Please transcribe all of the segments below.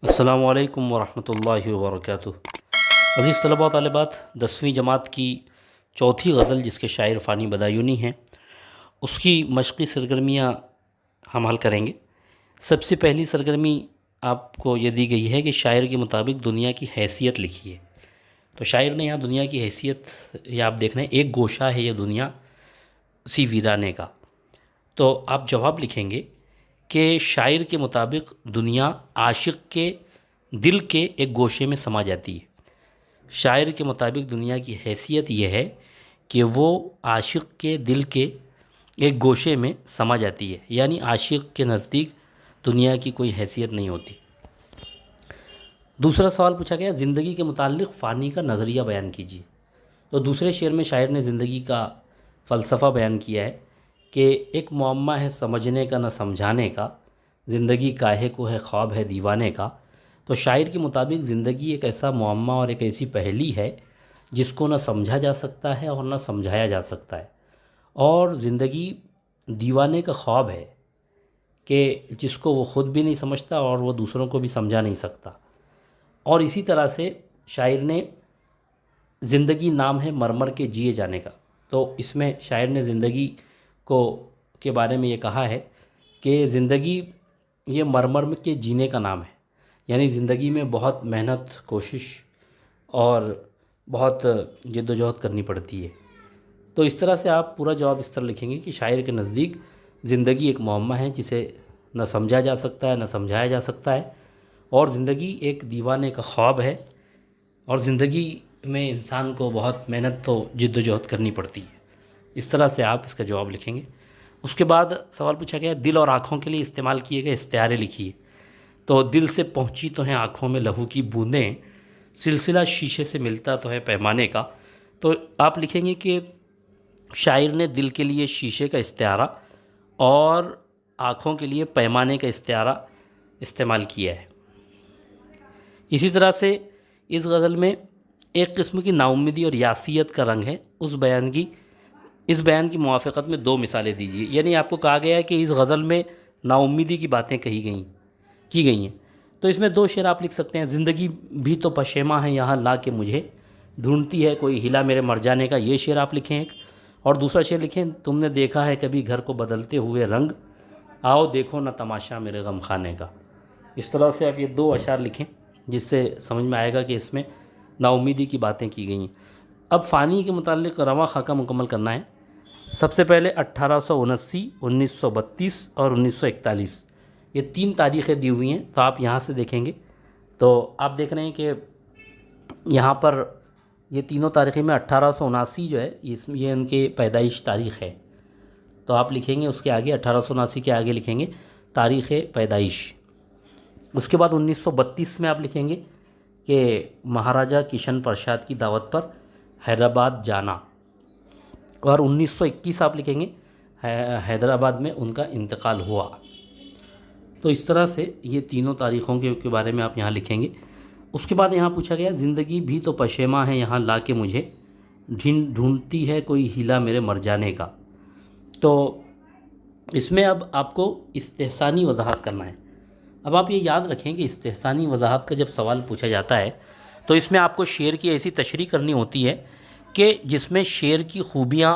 अस्सलामुअलैकुम वरहमतुल्लाहि वबरकातुहू। अज़ीज़ तलबा व तालिबात, 10वीं जमात की चौथी गज़ल जिसके शायर फ़ानी बदायूनी हैं, उसकी मशक़ी सरगर्मियाँ हम हल करेंगे। सबसे पहली सरगर्मी आपको ये दी गई है कि शायर के मुताबिक दुनिया की हैसियत लिखिए। तो शायर ने यहाँ दुनिया की हैसियत, या आप देख रहे हैं एक गोशा है ये दुनिया सी वीराने का। तो आप जवाब लिखेंगे कि शायर के मुताबिक दुनिया आशिक़ के दिल के एक गोशे में समा जाती है। शायर के मुताबिक दुनिया की हैसियत यह है कि वो आशिक़ के दिल के एक गोशे में समा जाती है, यानी आशिक़ के नज़दीक दुनिया की कोई हैसियत नहीं होती। दूसरा सवाल पूछा गया, ज़िंदगी के मुताल्लिक़ फ़ानी का नज़रिया बयान कीजिए। तो दूसरे शेर में शायर ने ज़िंदगी का फ़लसफ़ा बयान किया है कि एक मुअम्मा है समझने का न समझाने का, ज़िंदगी काहे को है ख्वाब है दीवाने का। तो शायर के मुताबिक ज़िंदगी एक ऐसा मुअम्मा और एक ऐसी पहेली है जिसको न समझा जा सकता है और न समझाया जा सकता है, और ज़िंदगी दीवाने का ख्वाब है कि जिसको वो ख़ुद भी नहीं समझता और वो दूसरों को भी समझा नहीं सकता। और इसी तरह से शायर ने ज़िंदगी नाम है मरमर के जिए जाने का। तो इसमें शायर ने ज़िंदगी को के बारे में ये कहा है कि ज़िंदगी ये मरमर के जीने का नाम है, यानी ज़िंदगी में बहुत मेहनत, कोशिश और बहुत जद्दोजहद करनी पड़ती है। तो इस तरह से आप पूरा जवाब इस तरह लिखेंगे कि शायर के नज़दीक ज़िंदगी एक मुअम्मा है जिसे न समझा जा सकता है न समझाया जा सकता है, और ज़िंदगी एक दीवाने का ख्वाब है, और ज़िंदगी में इंसान को बहुत मेहनत तो जद्दोजहद करनी पड़ती है। इस तरह से आप इसका जवाब लिखेंगे। उसके बाद सवाल पूछा गया, दिल और आँखों के लिए इस्तेमाल किए गए इस्तिआरे लिखिए। तो दिल से पहुँची तो हैं आँखों में लहू की बूंदें, सिलसिला शीशे से मिलता तो है पैमाने का। तो आप लिखेंगे कि शायर ने दिल के लिए शीशे का इस्तिआरा और आँखों के लिए पैमाने का इस्तिआरा इस्तेमाल किया है। इसी तरह से इस गज़ल में एक किस्म की नाउम्मीदी और यासियत का रंग है। इस बयान की मुवाफ़क़त में 2 मिसालें दीजिए। यानी आपको कहा गया है कि इस गज़ल में नाउम्मीदी की बातें की गई हैं। तो इसमें 2 शेर आप लिख सकते हैं। ज़िंदगी भी तो पशेमा है यहाँ ला के मुझे, ढूंढती है कोई हिला मेरे मर जाने का, ये शेर आप लिखें एक। और दूसरा शेर लिखें, तुमने देखा है कभी घर को बदलते हुए रंग, आओ देखो ना तमाशा मेरे गम खाने का। इस तरह से आप ये 2 अशार लिखें, जिससे समझ में आएगा कि इसमें नाउम्मीदी की बातें की गई हैं। अब फ़ानी के मुताल्लिक़ रवां ख़ाका मुकम्मल करना है। सबसे पहले 1879, 1932 और 1941, ये 3 तारीख़ें दी हुई हैं। तो आप यहाँ से देखेंगे तो आप देख रहे हैं कि यहाँ पर ये तीनों तारीख़ें में 1879 जो है ये उनके पैदाइश तारीख़ है। तो आप लिखेंगे उसके आगे 1879 के आगे लिखेंगे तारीख़ पैदाइश। उसके बाद 1932 में आप लिखेंगे कि महाराजा किशन प्रसाद की दावत पर हैदराबाद जाना, और 1921 आप लिखेंगे हैदराबाद में उनका इंतकाल हुआ। तो इस तरह से ये तीनों तारीख़ों के बारे में आप यहाँ लिखेंगे। उसके बाद यहाँ पूछा गया, ज़िंदगी भी तो पशेमा है यहाँ ला के मुझे, ढूंढती है कोई हीला मेरे मर जाने का। तो इसमें अब आपको इस्तेहसानी वजाहत करना है। अब आप ये याद रखें कि इस्तेहसानी वजाहत का जब सवाल पूछा जाता है तो इसमें आपको शेर की ऐसी तशरीह करनी होती है कि जिसमें शेर की खूबियाँ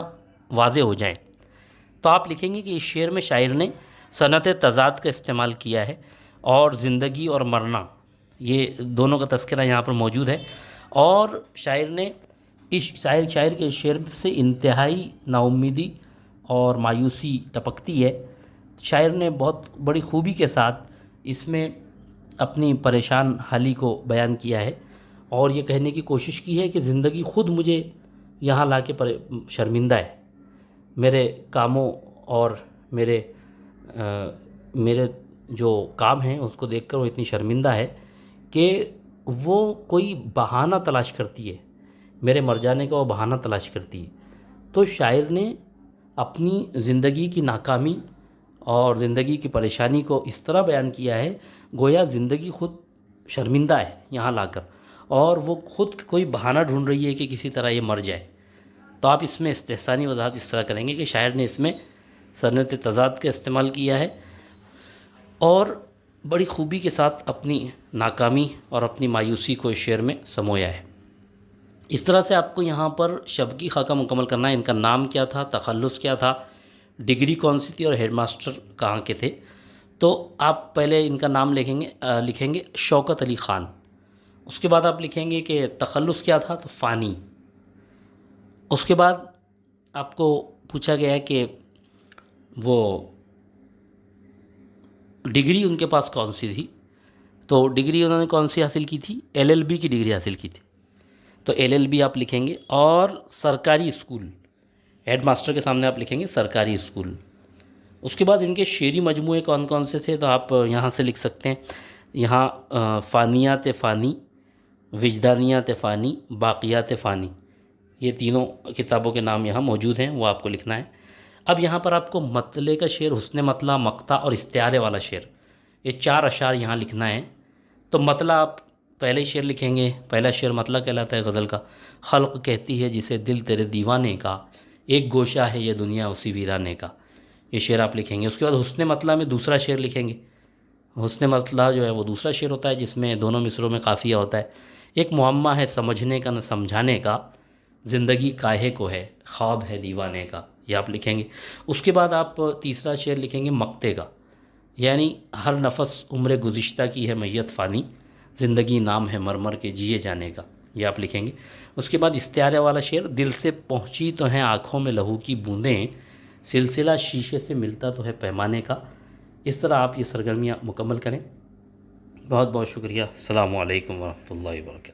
वाज़े हो जाएं। तो आप लिखेंगे कि इस शेर में शायर ने सनत तज़ाद का इस्तेमाल किया है, और ज़िंदगी और मरना ये दोनों का तज़किरा यहाँ पर मौजूद है, और शायर ने इस शायर के शेर से इंतहाई नाउम्मीदी और मायूसी टपकती है। शायर ने बहुत बड़ी खूबी के साथ इसमें अपनी परेशान हाली को बयान किया है, और ये कहने की कोशिश की है कि ज़िंदगी ख़ुद मुझे यहाँ ला के शर्मिंदा है, मेरे कामों और मेरे जो काम हैं उसको देखकर वो इतनी शर्मिंदा है कि वो कोई बहाना तलाश करती है, मेरे मर जाने का वो बहाना तलाश करती है। तो शायर ने अपनी ज़िंदगी की नाकामी और ज़िंदगी की परेशानी को इस तरह बयान किया है गोया ज़िंदगी ख़ुद शर्मिंदा है यहाँ लाकर, और वो ख़ुद कोई बहाना ढूंढ रही है कि किसी तरह ये मर जाए। तो आप इसमें इस्तेहसानी वजाहत इस तरह करेंगे कि शायर ने इसमें सनत तज़ाद का इस्तेमाल किया है, और बड़ी खूबी के साथ अपनी नाकामी और अपनी मायूसी को इस शेर में समोया है। इस तरह से आपको यहाँ पर शब की खाका मुकम्मल करना है। इनका नाम क्या था, तखल्लुस क्या था, डिग्री कौन सी थी और हेडमास्टर कहाँ के थे। तो आप पहले इनका नाम लिखेंगे शौकत अली ख़ान। उसके बाद आप लिखेंगे कि तखल्लुस क्या था, तो फ़ानी। उसके बाद आपको पूछा गया है कि वो डिग्री उनके पास कौन सी थी। तो डिग्री उन्होंने कौन सी हासिल की थी, एलएलबी की डिग्री हासिल की थी। तो एलएलबी आप लिखेंगे। और सरकारी स्कूल, हेडमास्टर के सामने आप लिखेंगे सरकारी स्कूल। उसके बाद इनके शेरी मजमूए कौन कौन से थे, तो आप यहाँ से लिख सकते हैं। यहाँ फ़ानियात फ़ानी, विजदानियात फ़ानी, बाक़ियात फ़ानी, ये तीनों किताबों के नाम यहाँ मौजूद हैं, वो आपको लिखना है। अब यहाँ पर आपको मतले का शेर, हुस्न मतला, मक्ता और इस्तिआरे वाला शेर, ये 4 अशार यहाँ लिखना है। तो मतला आप पहले ही शेर लिखेंगे। पहला शेर मतला कहलाता है गज़ल का। खल्क़ कहती है जिसे दिल तेरे दीवाने का, एक गोशा है ये दुनिया उसी वीराने का, ये शेर आप लिखेंगे। उसके बाद हुस्न मतला में दूसरा शेर लिखेंगे। हुस्न मतला जो है वो दूसरा शेर होता है जिसमें दोनों मिसरों में काफ़िया होता है। एक मुअम्मा है समझने का न समझाने का, ज़िंदगी काहे को है ख्वाब है दीवाने का, ये आप लिखेंगे। उसके बाद आप तीसरा शेर लिखेंगे मक्ते का, यानी हर नफस उम्र गुज़िश्ता की है मैयत फ़ानी, ज़िंदगी नाम है मर के जिए जाने का, ये आप लिखेंगे। उसके बाद इस्तिआरे वाला शेर, दिल से पहुँची तो हैं आँखों में लहू की बूंदें, सिलसिला शीशे से मिलता तो है पैमाने का। इस तरह आप ये सरगर्मियाँ मुकम्मल करें। बहुत बहुत शुक्रिया। अस्सलामु अलैकुम वरहमतुल्लाहि वबरकातुहू।